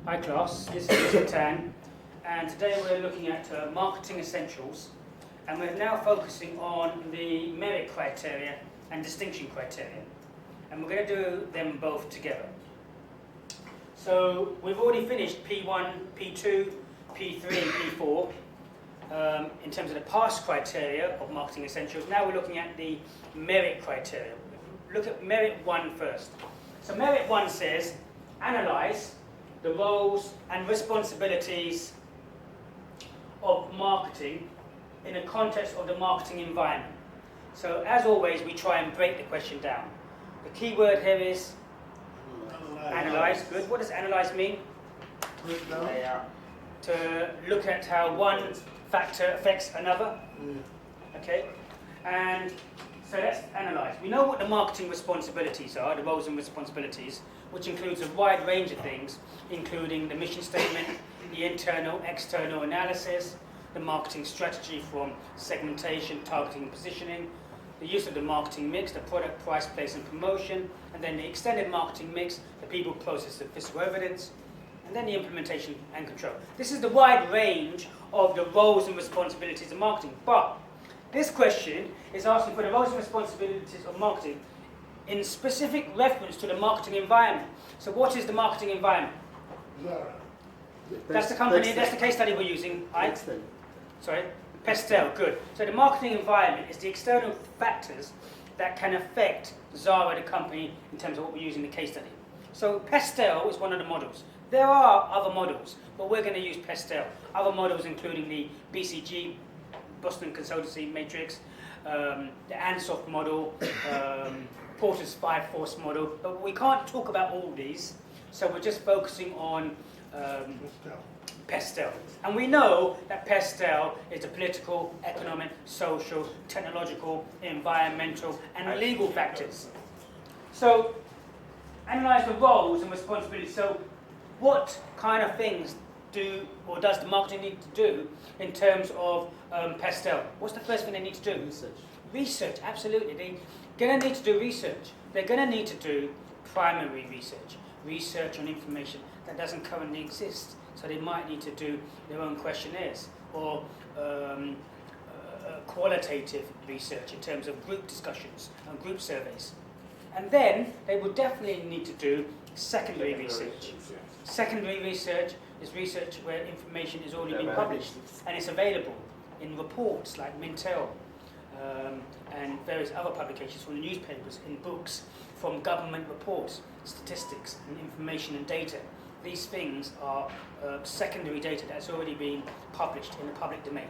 Hi class, this is Mr. Tan, and today we're looking at marketing essentials, and we're now focusing on the merit criteria and distinction criteria, and we're going to do them both together. So we've already finished P1, P2, P3 and P4 in terms of the pass criteria of marketing essentials. Now we're looking at the merit criteria. Look at merit 1 first. So merit 1 says, analyze the roles and responsibilities of marketing in the context of the marketing environment. So as always, we try and break the question down. The key word here is analyze. Good. What does analyze mean? To look at how one factor affects another. Okay. And so let's analyze. We know what the marketing responsibilities are, the roles and responsibilities, which includes a wide range of things, including the mission statement, the internal, external analysis, the marketing strategy from segmentation, targeting, and positioning, the use of the marketing mix, the product, price, place, and promotion, and then the extended marketing mix, the people, process, and physical evidence, and then the implementation and control. This is the wide range of the roles and responsibilities of marketing. But this question is asking for the roles and responsibilities of marketing in specific reference to the marketing environment. So what is the marketing environment? That's the company, that's the case study we're using. Sorry? Pestel, good. So the marketing environment is the external factors that can affect Zara, the company, in terms of what we use in the case study. So Pestel is one of the models. There are other models, but we're going to use Pestel. Other models including the BCG, Boston Consultancy Matrix, the Ansoff model, Porter's 5-force model, but we can't talk about all these, so we're just focusing on Pestel. And we know that Pestel is the political, economic, social, technological, environmental, and legal factors. So, analyze the roles and responsibilities. So, what kind of things do or does the marketing need to do in terms of Pestel? What's the first thing they need to do? Research, absolutely. They're going to need to do research. They're going to need to do primary research on information that doesn't currently exist. So they might need to do their own questionnaires or qualitative research in terms of group discussions and group surveys. And then they will definitely need to do secondary research. Secondary research is research where information is already been published and it's available in reports like Mintel and various other publications from the newspapers, in books, from government reports, statistics and information and data. These things are secondary data that's already been published in the public domain.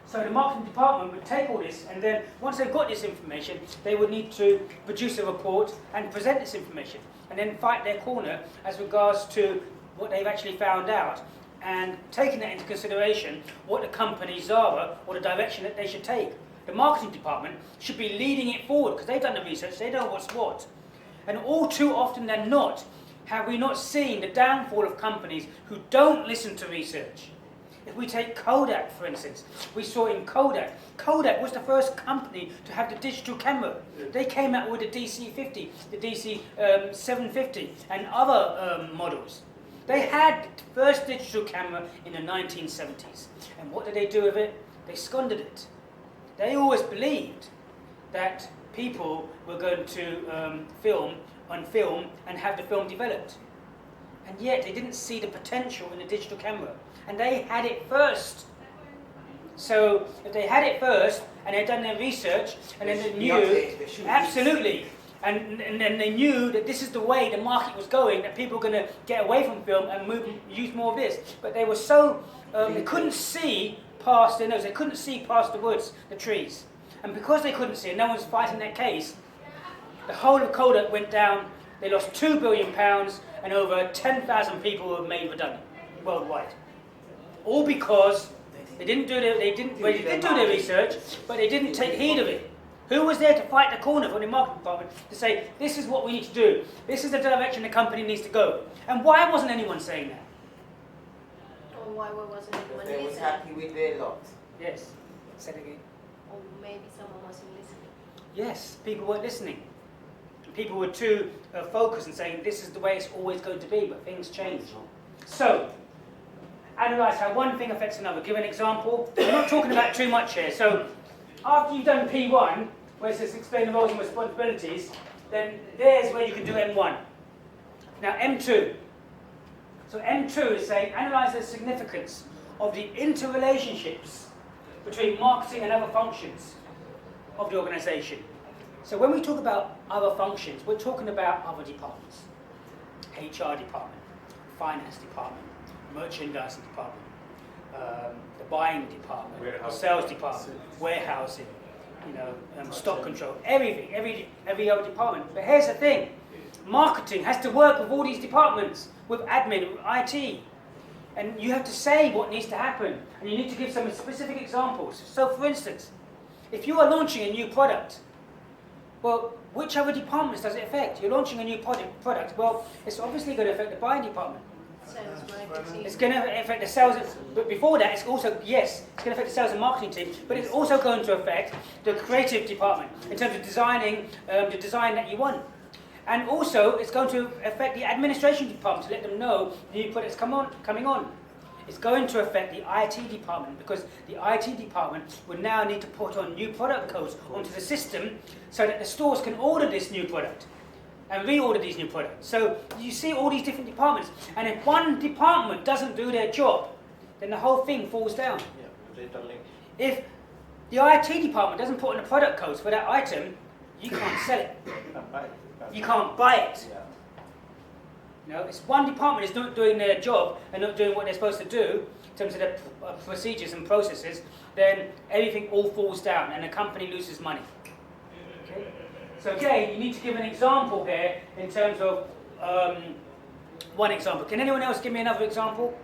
So the marketing department would take all this, and then once they've got this information, they would need to produce a report and present this information, and then fight their corner as regards to what they've actually found out, and taking that into consideration, what the company Zara, or the direction that they should take. The marketing department should be leading it forward, because they've done the research, they know what's what. And all too often than not, have we not seen the downfall of companies who don't listen to research? If we take Kodak, for instance, we saw in Kodak. Kodak was the first company to have the digital camera. They came out with the DC-50, the DC-750, and other models. They had the first digital camera in the 1970s. And what did they do with it? They squandered it. They always believed that people were going to film and have the film developed. And yet they didn't see the potential in the digital camera. And they had it first. So if they had it first and they'd done their research and then they knew, absolutely, and then they knew that this is the way the market was going, that people were going to get away from film and use more of this. But they were so, they couldn't see past their nose, they couldn't see past the woods, the trees. And because they couldn't see, and no one's fighting that case, the whole of Kodak went down, they lost £2 billion, and over 10,000 people were made redundant worldwide. All because they did do their research, but they didn't take heed of it. Who was there to fight the corner from the marketing department to say, this is what we need to do, this is the direction the company needs to go? And why wasn't anyone saying that? Or why wasn't anyone They was listening? happy with their lot. Yes. Say it again. Or maybe someone wasn't listening. Yes, people weren't listening. people were too focused and saying this is the way it's always going to be, but things change. So, analyse how one thing affects another. Give an example. I'm not talking about too much here. So, after you've done P1, where it says explain the roles and responsibilities, then there's where you can do M1. Now, M2. So, M2 is saying analyse the significance of the interrelationships between marketing and other functions of the organisation. So when we talk about other functions, we're talking about other departments. HR department, finance department, merchandising department, the buying department, sales department, warehousing, stock control, everything, every other department. But here's the thing, marketing has to work with all these departments, with admin, with IT. And you have to say what needs to happen, and you need to give some specific examples. So for instance, if you are launching a new product, well, which other departments does it affect? You're launching a new product. Well, it's obviously going to affect the buying department. Sales, marketing. It's going to affect the sales, but before that, it's also, yes, it's going to affect the sales and marketing team, but it's also going to affect the creative department in terms of designing the design that you want. And also, it's going to affect the administration department to let them know the new products coming on. It's going to affect the IT department because the IT department will now need to put on new product codes onto the system so that the stores can order this new product and reorder these new products. So you see all these different departments, and if one department doesn't do their job, then the whole thing falls down. If the IT department doesn't put in the product codes for that item, you can't sell it. You can't buy it. It's one department is not doing their job and not doing what they're supposed to do in terms of the procedures and processes, then everything all falls down and the company loses money. Okay? So again, you need to give an example here in terms of one example. Can anyone else give me another example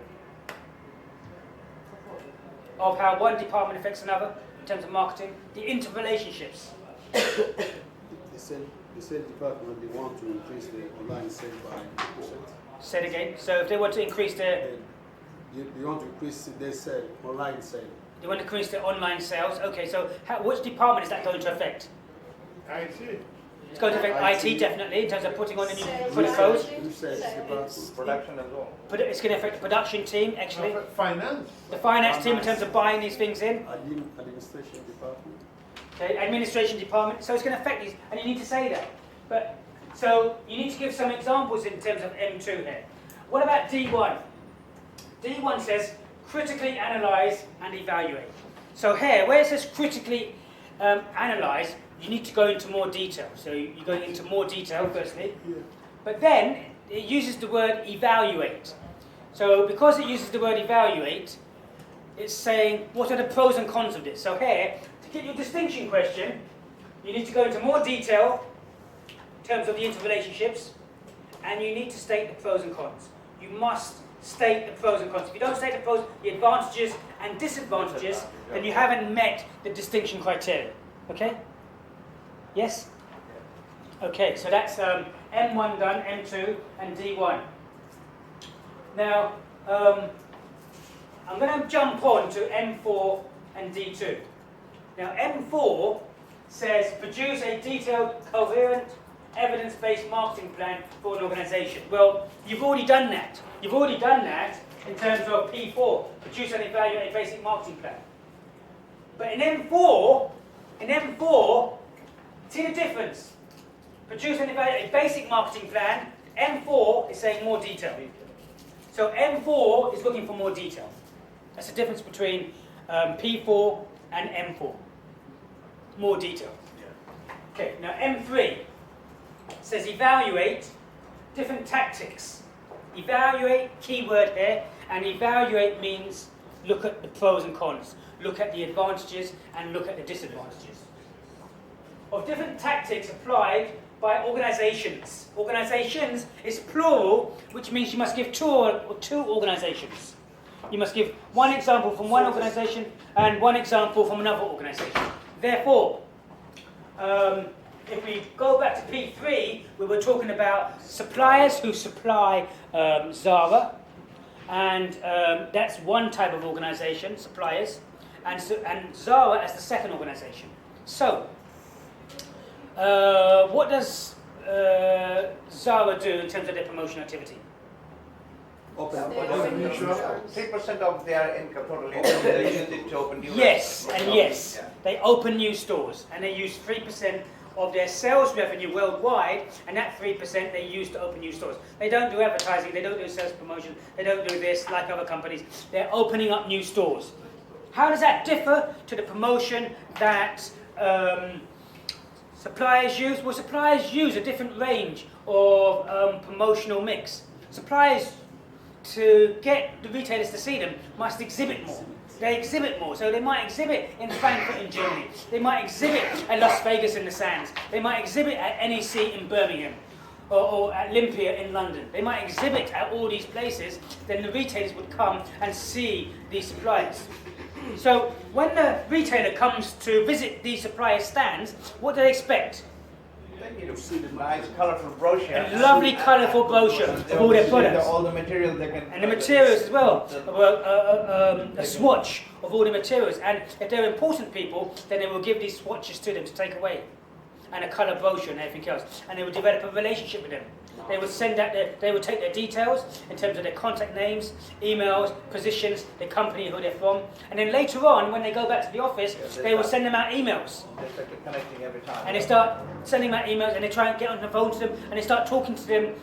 of how one department affects another in terms of marketing? The interrelationships. The sales department, they want to increase the online sales by 2%. Say it again. So if they want to increase their... They want to increase their sale, online sale. They want to increase their online sales. Okay, so which department is that going to affect? IT. It's going to affect IT definitely in terms of putting on a new product code. Production as well. But it's going to affect the production team actually. Finance. The finance team in terms of buying these things in. Administration department. Okay, administration department. So it's going to affect these, and you need to say that. But so you need to give some examples in terms of M2 here. What about D1? D1 says critically analyse and evaluate. So here, where it says critically analyse, you need to go into more detail. So you're going into more detail firstly, but then it uses the word evaluate. So because it uses the word evaluate, it's saying what are the pros and cons of this. So here, to get your distinction question, you need to go into more detail in terms of the interrelationships, and you need to state the pros and cons. You must state the pros and cons. If you don't state the pros, the advantages and disadvantages, then you haven't met the distinction criteria. Okay? Yes? Okay, so that's M1 done, M2 and D1. Now, I'm going to jump on to M4 and D2. Now, M4 says produce a detailed, coherent, evidence-based marketing plan for an organisation. Well, you've already done that. You've already done that in terms of P4, produce and evaluate a basic marketing plan. But in M4, see the difference. Produce and evaluate a basic marketing plan. M4 is saying more detail. So M4 is looking for more detail. That's the difference between P4 and M4. More detail. Okay, now M3 says evaluate different tactics. Evaluate, keyword here, and evaluate means look at the pros and cons, look at the advantages and look at the disadvantages of different tactics applied by organizations. Organizations is plural, which means you must give two organizations. You must give one example from one organization and one example from another organization. Therefore, if we go back to P3, we were talking about suppliers who supply Zara, and that's one type of organization, suppliers, and Zara as the second organization. So, what does Zara do in terms of their promotion activity? Open. Open new stores. 3% of their income, total income, they use it to open new Yes, restaurants. and yes. Yeah. They open new stores and they use 3% of their sales revenue worldwide, and that 3% they use to open new stores. They don't do advertising, they don't do sales promotion, they don't do this like other companies. They're opening up new stores. How does that differ to the promotion that suppliers use? Well, suppliers use a different range of promotional mix. Suppliers, to get the retailers to see them, must exhibit more. They exhibit more, so they might exhibit in Frankfurt in Germany, they might exhibit at Las Vegas in the Sands, they might exhibit at NEC in Birmingham, or at Olympia in London. They might exhibit at all these places, then the retailers would come and see these suppliers. So when the retailer comes to visit these supplier stands, what do they expect? They need a nice, colorful brochure. A lovely, colourful brochure of all their products. All the material they can. And the materials as well, a swatch of all the materials. And if they're important people, then they will give these swatches to them to take away, and a colour brochure and everything else. And they will develop a relationship with them. They would send out they would take their details in terms of their contact names, emails, positions, the company who they're from, and then later on, when they go back to the office, they will send them out emails. Just like they're connecting every time. And they start sending them out emails, and they try and get on the phone to them, and they start talking to them.